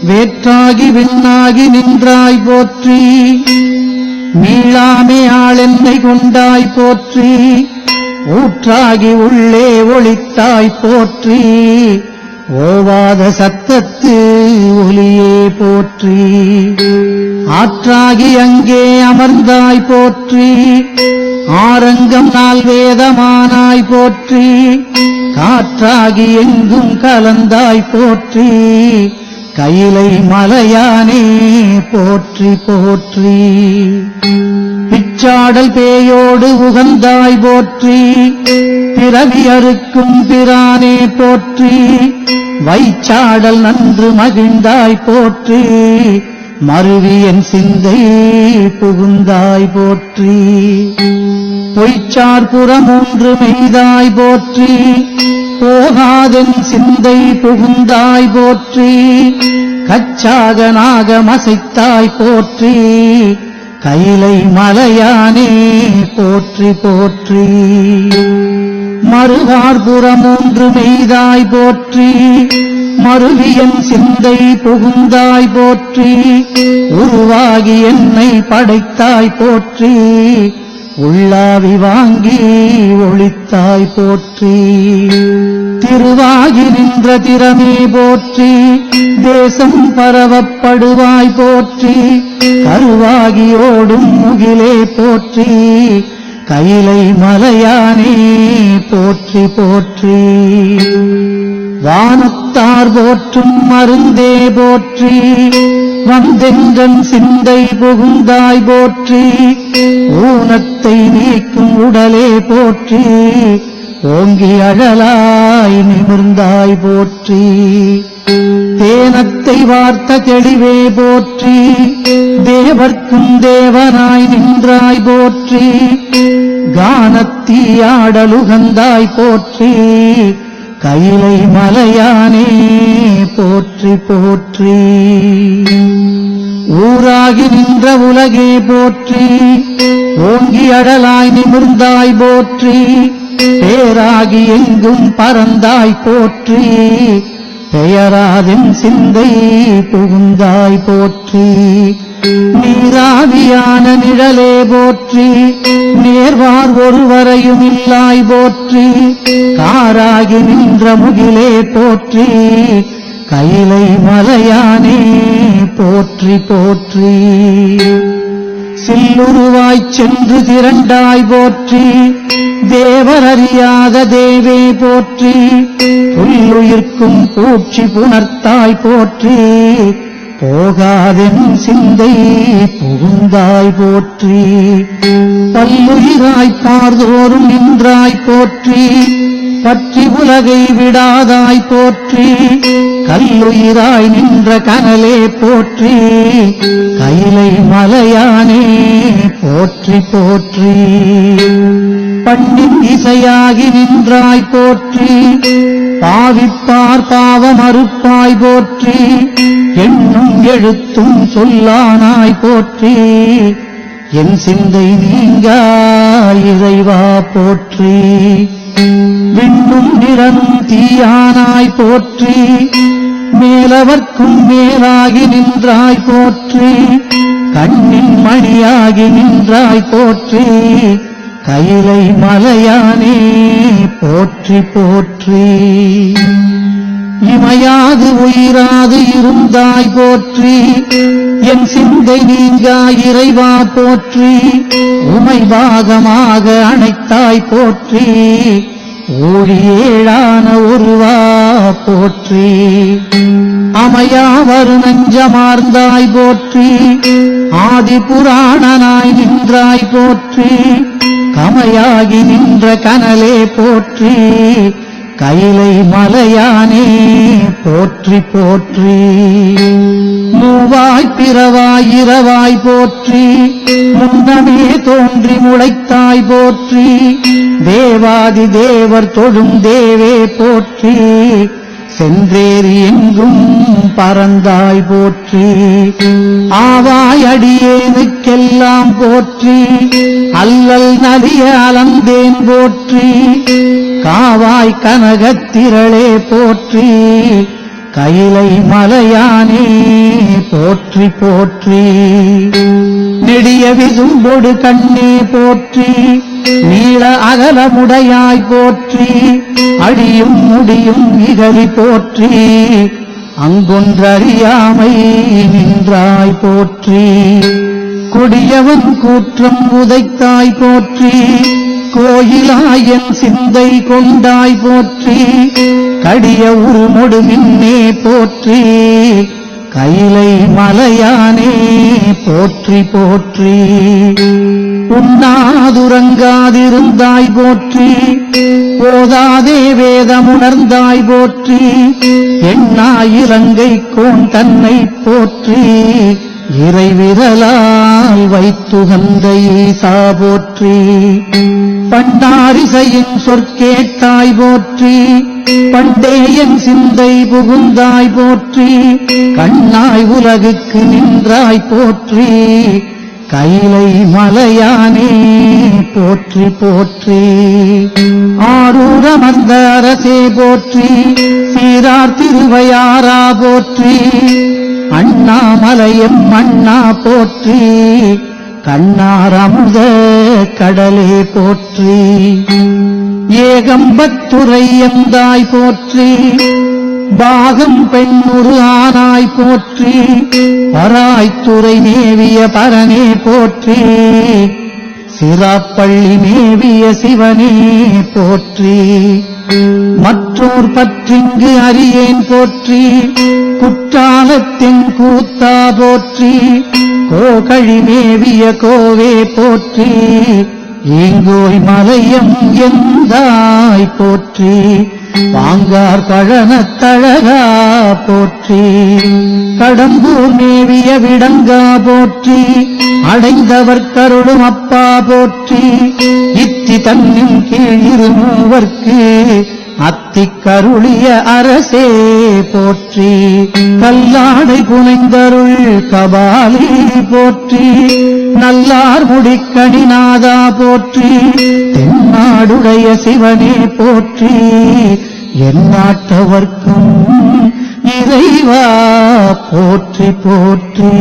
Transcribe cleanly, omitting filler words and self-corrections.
வேற்றாகி விண்ணாகி நின்றாய் போற்றி. மீளாமே ஆளென்னை கொண்டாய் போற்றி. ஊற்றாகி உள்ளே ஒளித்தாய் போற்றி. ஓவாத சத்தத்து ஒலியே போற்றி. ஆற்றாகி அங்கே அமர்ந்தாய் போற்றி. ஆரங்கம் நால் வேதமானாய் போற்றி. காற்றாகி எங்கும் கலந்தாய் போற்றி. கையிலை மலையானே போற்றி போற்றி. பிச்சாடல் பேயோடு உகந்தாய் போற்றி. பிறவி அறுக்கும் பிரானே போற்றி. வைச்சாடல் நன்று மகிழ்ந்தாய் போற்றி. மருவியன் சிந்தை புகுந்தாய் போற்றி. பொய்ச்சார் புறமொன்று மெய்தாய் போற்றி. போகாதென் சிந்தை புகுந்தாய் போற்றி. கச்சாக நாகமசைத்தாய் போற்றி. கையிலை மலையானே போற்றி போற்றி. மறுவார்புறமொன்று மெய்தாய் போற்றி. மருவியன் சிந்தை புகுந்தாய் போற்றி. உருவாகி என்னை படைத்தாய் போற்றி. உள்ளாவி வாங்கி ஒளித்தாய் போற்றி. திருவாகி நின்ற திறமே போற்றி. தேசம் பரவப்படுவாய் போற்றி. கருவாகி ஓடும் முகிலே போற்றி. கையிலை மலையானே போற்றி போற்றி. வானத்தார் போற்றும் மருந்தே போற்றி. வந்தென்றன் சிந்தை புகுந்தாய் போற்றி. ஊனத்தை நீக்கும் உடலே போற்றி. ஓங்கி அழலாய் நிமிர்ந்தாய் போற்றி. தேனத்தை வார்த்த தெளிவே போற்றி. தேவர்க்கும் தேவனாய் நின்றாய் போற்றி. கானத்தீயாடலுகந்தாய் போற்றி. கையிலை மலையானே போற்றி போற்றி. ஊராகி நின்ற உலகே போற்றி. ஓங்கி அடலாய் நிமிர்ந்தாய் போற்றி. பேராகி எங்கும் பறந்தாய் போற்றி. பெயராதின் சிந்தை புகுந்தாய் போற்றி. நீராவியான நிழலே போற்றி. நேர்வார் ஒருவரையும் இல்லாய் போற்றி. காராகி நின்ற முகிலே போற்றி. கையிலை மலையானே போற்றி போற்றி. சில்லுருவாய்ச் சென்று திரண்டாய் போற்றி. தேவரறியாத தேவே போற்றி. புல்லுயிர்க்கும் பூச்சி புணர்த்தாய் போற்றி. போகாதென் சிந்தை புகுந்தாய் போற்றி. பல்லுயிராய் பார்தோறும் நின்றாய் போற்றி. பற்றி உலகை விடாதாய் போற்றி. கல்லுயிராய் நின்ற கனலே போற்றி. கையிலை மலையானே போற்றி போற்றி. பண்ணின் இசையாகி நின்றாய் போற்றி. பாவிப்பார் பாவமறுப்பாய் போற்றி. எண்ணும் எழுத்தும் சொல்லானாய் போற்றி. என் சிந்தை நீங்கா இறைவா போற்றி. விண்ணும் நிறனும் தீயானாய் போற்றி. மேலவர்க்கும் மேலாகி நின்றாய் போற்றி. கண்ணின் மணியாகி நின்றாய் போற்றி. கையிலை மலையானே போற்றி போற்றி. இமையாது உயிராது இருந்தாய் போற்றி. என் சிந்தை நீங்கா இறைவா போற்றி. உமை பாகமாக அணைத்தாய் போற்றி. ஊழியேழான ஒருவா போற்றி. அமையாவரு நஞ்சமார்ந்தாய் போற்றி. ஆதி புராணனாய் நின்றாய் போற்றி. கமையாகி நின்ற கனலே போற்றி. கையிலை மலையானே போற்றி போற்றி. மூவாய் பிறவாய் இரவாய் போற்றி. முன்னமே தோன்றி முளைத்தாய் போற்றி. தேவாதி தேவர் தொழும் தேவே போற்றி. சென்றேறி எங்கும் பறந்தாய் போற்றி. ஆவாய் அடியேனுக்கெல்லாம் போற்றி. அல்லல் நலிய அலந்தேன் போற்றி. காவாய் கனகத்திரளே போற்றி. கைலை மலையானே போற்றி போற்றி. நெடிய விசும்பொடு கண்ணே போற்றி, நீள அகலமுடையாய் போற்றி, அடியும் முடியும் இகழி போற்றி, அங்கொன்றறியாமை நின்றாய் போற்றி. கொடியவன் கூற்றம் உதைத்தாய் போற்றி, கோயிலாயன் சிந்தை கொண்டாய் போற்றி, கடிய உருமொடு மின்னே போற்றி, கைலை மலையானே போற்றி போற்றி. உண்ணாதுறங்காதிருந்தாய் போற்றி, போதாதே வேதமுணர்ந்தாய் போற்றி, எண்ணாயிலங்கை கோன் தன்னை போற்றி, இறைவிரலால் வைத்துகந்த ஈசா போற்றி. பண்டாரிசையின் சொற்கேட்டாய் போற்றி, பண்டேயன் சிந்தை புகுந்தாய் போற்றி, கண்ணாய் உலகுக்கு நின்றாய் போற்றி, கைலை மலையானே போற்றி போற்றி. ஆரூரமர்ந்த அரசே போற்றி, சீரார் திருவையாரா போற்றி, அண்ணாமலையம் மண்ணா போற்றி, கண்ணாரமுத கடலே போற்றி. ஏகம்பத்துரை எந்தாய் போற்றி, பாகம் பெண்ணுரு ஆனாய் போற்றி, பராய்த்துறை மேவிய பரனே போற்றி, சிராப்பள்ளி மேவிய சிவனே போற்றி. மற்றோர் பற்றிங்கு அறியேன் போற்றி, குற்றாலத்தின் கூத்தா போற்றி, கோகழி மேவிய கோவே போற்றி, ஈங்கோய் மலையம் எந்தாய் போற்றி, பாங்கார் பழனத்தழகா போற்றி, கடம்பூர் மேவிய விடங்கா போற்றி, அடைந்தவர் கருளும் அப்பா போற்றி, இத்தி தன்னின் கீழ் இருமூவர்க்கு அத்திக்கருளிய அரசே போற்றி, கல்லாடை புனைந்தருள் கபாலி போற்றி, நல்லார் முடிக்கணிநாதா போற்றி, தென்னாடுடைய சிவனே போற்றி, எந்நாட்டவர்க்கும் இறைவா போற்றி போற்றி.